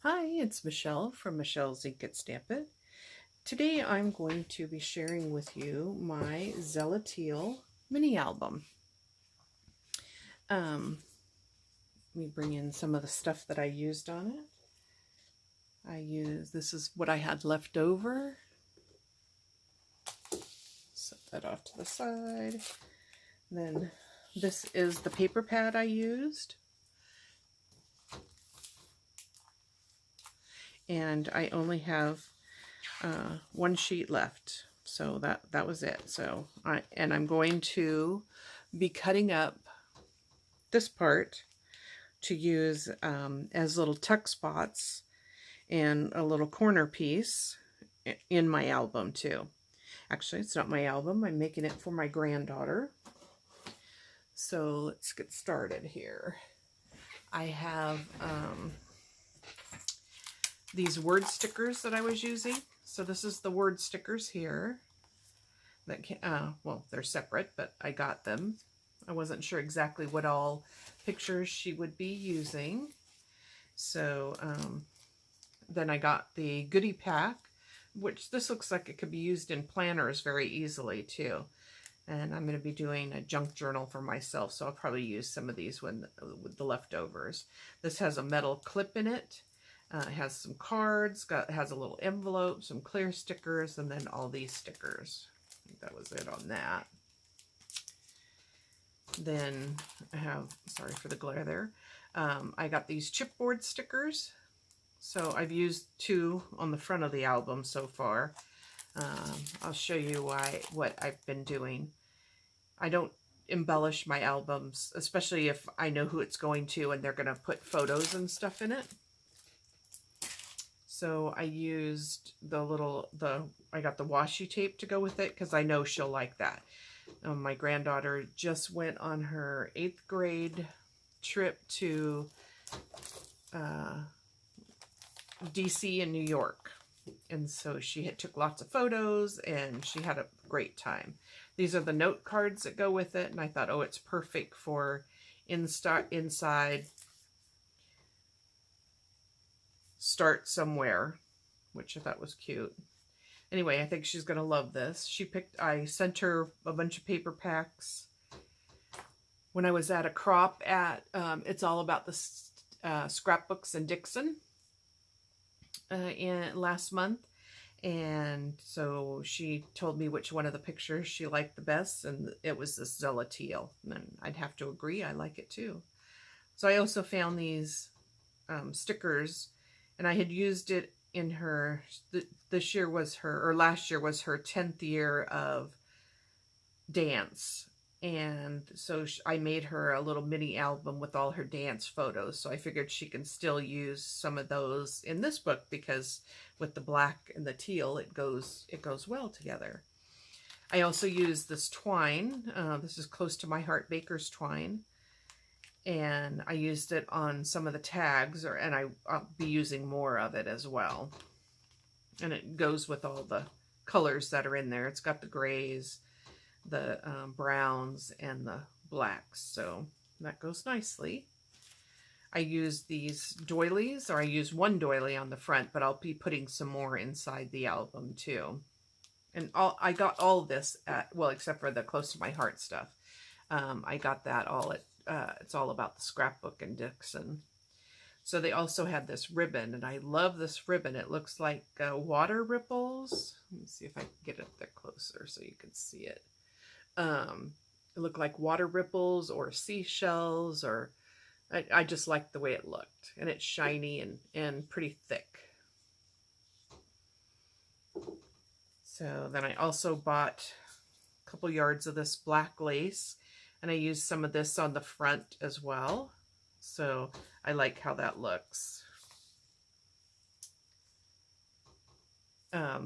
Hi, it's Michelle from Michelle's Ink It Stamp It. Today I'm going to be sharing with you my Zella Teal mini album. Let me bring in some of the stuff that I used on it. This is what I had left over. Set that off to the side. Then this is the paper pad I used. And I only have one sheet left, so that was it. So I'm going to be cutting up this part to use as little tuck spots and a little corner piece in my album too. Actually, it's not my album. I'm making it for my granddaughter. So let's get started here. I have these word stickers that I was using. So this is the word stickers here. That well, they're separate, but I got them. I wasn't sure exactly what all pictures she would be using. So then I got the goodie pack, which this looks like it could be used in planners very easily too. And I'm going to be doing a junk journal for myself, so I'll probably use some of these with the leftovers. This has a metal clip in it. It has some cards, has a little envelope, some clear stickers, and then all these stickers. I think that was it on that. Then I have, sorry for the glare there, I got these chipboard stickers. So I've used 2 on the front of the album so far. I'll show you what I've been doing. I don't embellish my albums, especially if I know who it's going to and they're going to put photos and stuff in it. So I used I got the washi tape to go with it because I know she'll like that. My granddaughter just went on her 8th grade trip to DC and New York. And so she took lots of photos and she had a great time. These are the note cards that go with it. And I thought, oh, it's perfect for inside start somewhere, which I thought was cute. Anyway, I think she's going to love this. I sent her a bunch of paper packs when I was at a crop at It's All About the Scrapbooks in Dixon last month. And so she told me which one of the pictures she liked the best, and it was this Zella Teal. And I'd have to agree, I like it too. So I also found these stickers, and I had used it in her, last year was her 10th year of dance. And so I made her a little mini album with all her dance photos. So I figured she can still use some of those in this book because with the black and the teal, it goes well together. I also used this twine. This is Close to My Heart Baker's twine. And I used it on some of the tags, and I'll be using more of it as well. And it goes with all the colors that are in there. It's got the grays, the browns, and the blacks, so that goes nicely. I use these doilies, or I use one doily on the front, but I'll be putting some more inside the album too. And I got all of this at, well, except for the Close to My Heart stuff. I got that all at It's All About the Scrapbook in Dixon. So they also had this ribbon, and I love this ribbon. It looks like water ripples. Let me see if I can get it there closer so you can see it. It looked like water ripples or seashells, or I just liked the way it looked. And it's shiny and pretty thick. So then I also bought a couple yards of this black lace, and I used some of this on the front as well. So I like how that looks.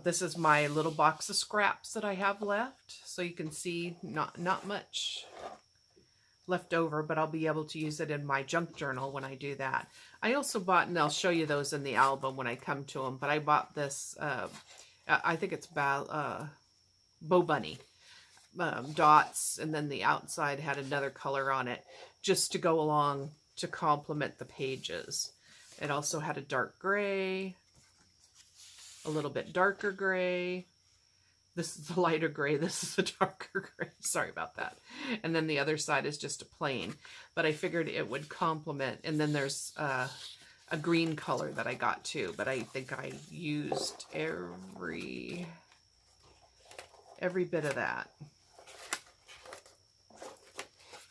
This is my little box of scraps that I have left. So you can see not much left over, but I'll be able to use it in my junk journal when I do that. I also bought, and I'll show you those in the album when I come to them, but I bought this, I think it's Bo Bunny. Dots, and then the outside had another color on it just to go along to complement the pages. It also had a dark gray, a little bit darker gray. This is the lighter gray. This is the darker gray. Sorry about that. And then the other side is just a plain. But I figured it would complement. And then there's a green color that I got too. But I think I used every bit of that.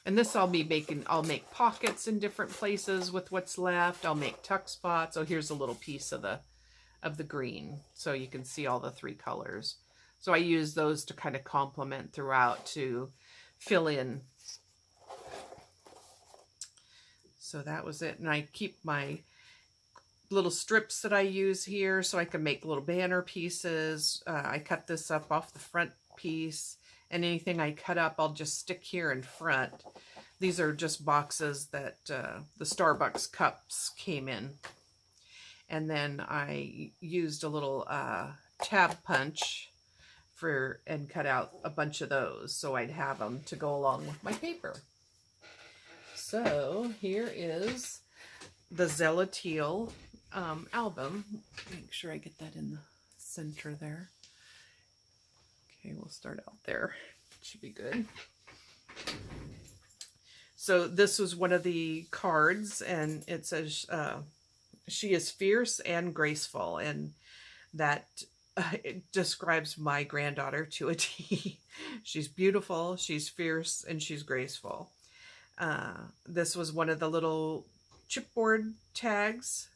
And this I'll make pockets in different places with what's left. I'll make tuck spots. Oh, here's a little piece of the green. So you can see all the 3 colors. So I use those to kind of complement throughout to fill in. So that was it. And I keep my little strips that I use here so I can make little banner pieces. I cut this up off the front piece, and anything I cut up I'll just stick here in front. These are just boxes that the Starbucks cups came in. And then I used a little tab punch and cut out a bunch of those so I'd have them to go along with my paper. So here is the Zella Teal album. Make sure I get that in the center there. Okay, we'll start out there. Should be good. So this was one of the cards, and it says she is fierce and graceful, and that it describes my granddaughter to a T. She's beautiful, she's fierce, and she's graceful. This was one of the little chipboard tags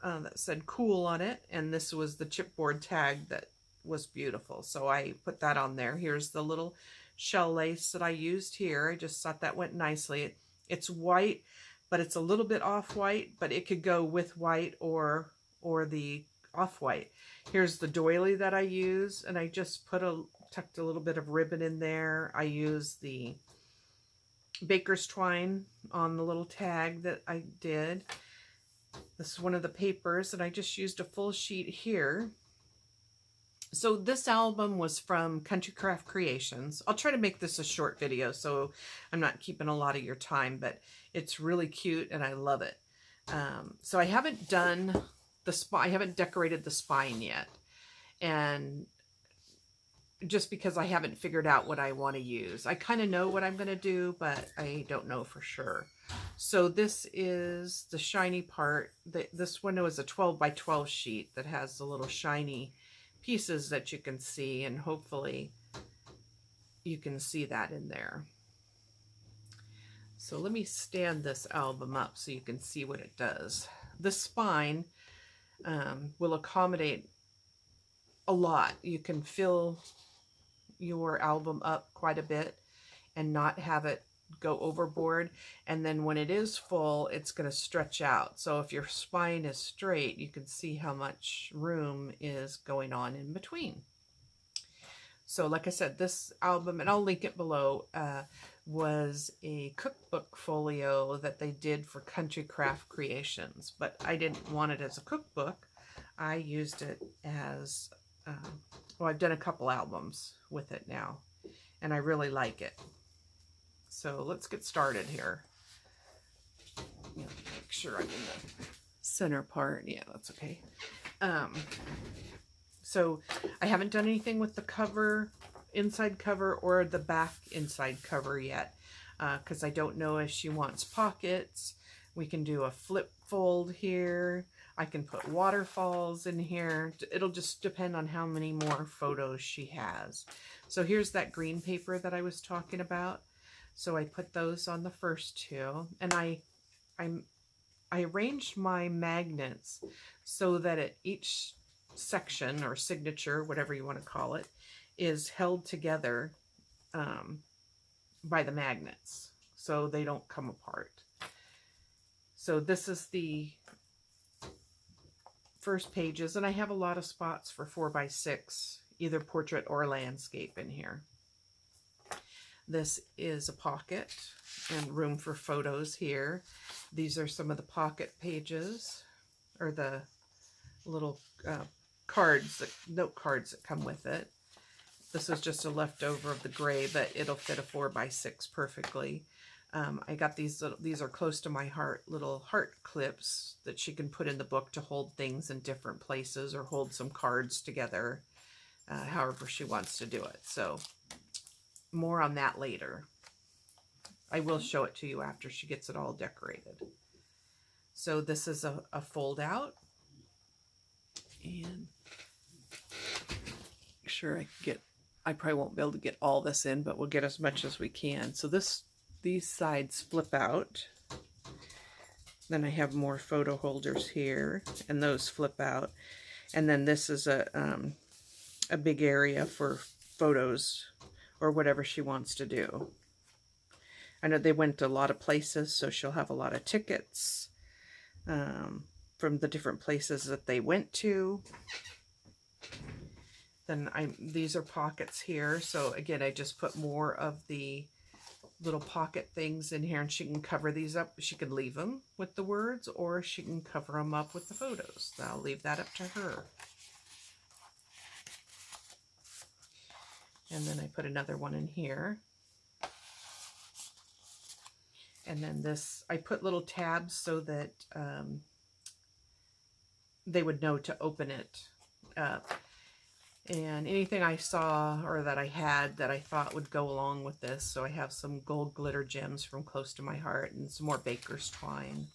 that said cool on it, and this was the chipboard tag that was beautiful. So I put that on there. Here's the little shell lace that I used here. I just thought that went nicely. It's white, but it's a little bit off-white, but it could go with white or the off-white. Here's the doily that I use, and I just tucked a little bit of ribbon in there. I used the baker's twine on the little tag that I did. This is one of the papers, and I just used a full sheet here. So this album was from Country Craft Creations. I'll try to make this a short video, so I'm not keeping a lot of your time, but it's really cute, and I love it. So I haven't done I haven't decorated the spine yet, and just because I haven't figured out what I want to use. I kind of know what I'm going to do, but I don't know for sure. So this is the shiny part. This one was a 12 by 12 sheet that has the little shiny pieces that you can see, and hopefully you can see that in there. So let me stand this album up so you can see what it does. The spine will accommodate a lot. You can fill your album up quite a bit and not have it go overboard, and then when it is full, it's going to stretch out. So if your spine is straight, you can see how much room is going on in between. So like I said, this album, and I'll link it below, was a cookbook folio that they did for Country Craft Creations, but I didn't want it as a cookbook. I used it as well, I've done a couple albums with it now, and I really like it. So let's get started here. Make sure I'm in the center part. Yeah, that's okay. So I haven't done anything with the cover, inside cover, or the back inside cover yet, because I don't know if she wants pockets. We can do a flip fold here. I can put waterfalls in here. It'll just depend on how many more photos she has. So here's that green paper that I was talking about. So I put those on the first two, and I arranged my magnets so that at each section or signature, whatever you want to call it, is held together by the magnets so they don't come apart. So this is the first pages, and I have a lot of spots for 4x6, either portrait or landscape in here. This is a pocket and room for photos here. These are some of the pocket pages, or the little cards, note cards that come with it. This is just a leftover of the gray, but it'll fit a 4x6 perfectly. I got these are close to my heart, little heart clips that she can put in the book to hold things in different places or hold some cards together, however she wants to do it. So more on that later. I will show it to you after she gets it all decorated. So this is a fold out, and make sure I probably won't be able to get all this in, but we'll get as much as we can. So these sides flip out. Then I have more photo holders here, and those flip out. And then this is a big area for photos or whatever she wants to do. I know they went to a lot of places, so she'll have a lot of tickets from the different places that they went to. Then these are pockets here. So again, I just put more of the little pocket things in here, and she can cover these up. She could leave them with the words, or she can cover them up with the photos. I'll leave that up to her. And then I put another one in here. And then this, I put little tabs so that they would know to open it up. And anything I saw or that I had that I thought would go along with this. So I have some gold glitter gems from Close to My Heart and some more baker's twine.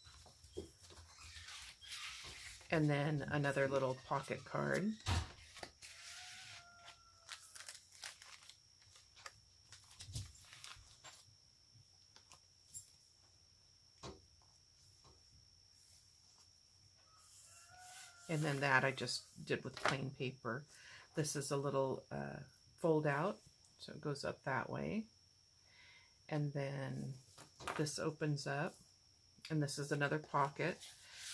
And then another little pocket card. And then that I just did with plain paper. This is a little fold out, so it goes up that way. And then this opens up, and this is another pocket.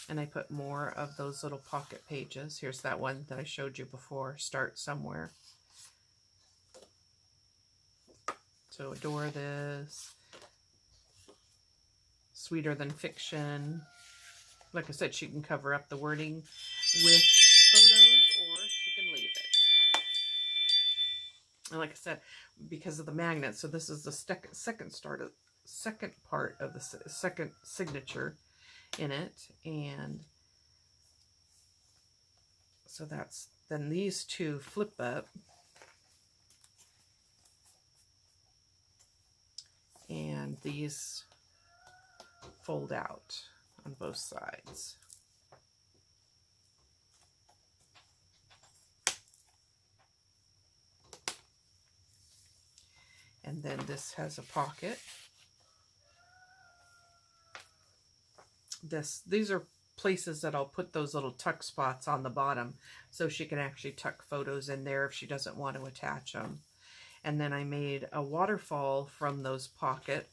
And I put more of those little pocket pages. Here's that one that I showed you before, Start Somewhere. So Adore This, Sweeter Than Fiction. Like I said, she can cover up the wording with photos, or she can leave it. And like I said, because of the magnet, so this is the second part of the second signature in it. And so that's, then these two flip up. And these fold out on both sides. And then this has a pocket. These are places that I'll put those little tuck spots on the bottom, so she can actually tuck photos in there if she doesn't want to attach them. And then I made a waterfall from those pocket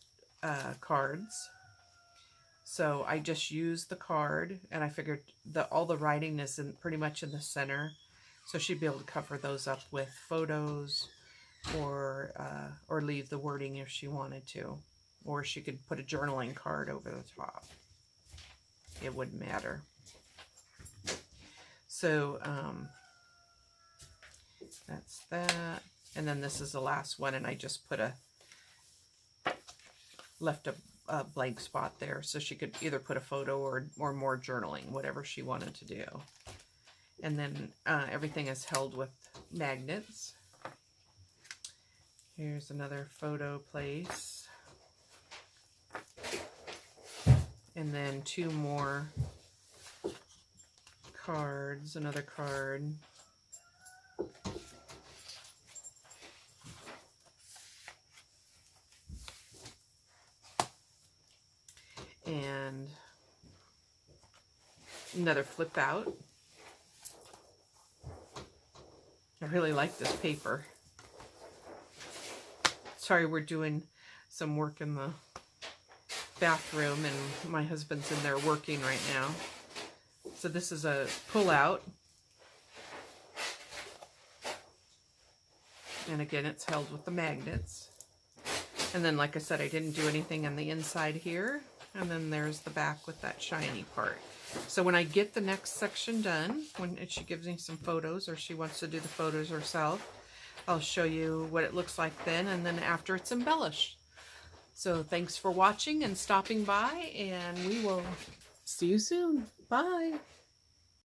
cards. So I just used the card, and I figured that all the writing is pretty much in the center, so she'd be able to cover those up with photos, or leave the wording if she wanted to, or she could put a journaling card over the top. It wouldn't matter. So that's that, and then this is the last one, and I just put left a blank spot there, so she could either put a photo or more journaling, whatever she wanted to do. And then everything is held with magnets. Here's another photo place. And then two more cards, another card. And another flip out. I really like this paper. Sorry, we're doing some work in the bathroom, and my husband's in there working right now. So this is a pull out. And again, it's held with the magnets. And then, like I said, I didn't do anything on the inside here. And then there's the back with that shiny part. So when I get the next section done, when she gives me some photos, or she wants to do the photos herself, I'll show you what it looks like then, and then after it's embellished. So thanks for watching and stopping by, and we will see you soon. Bye.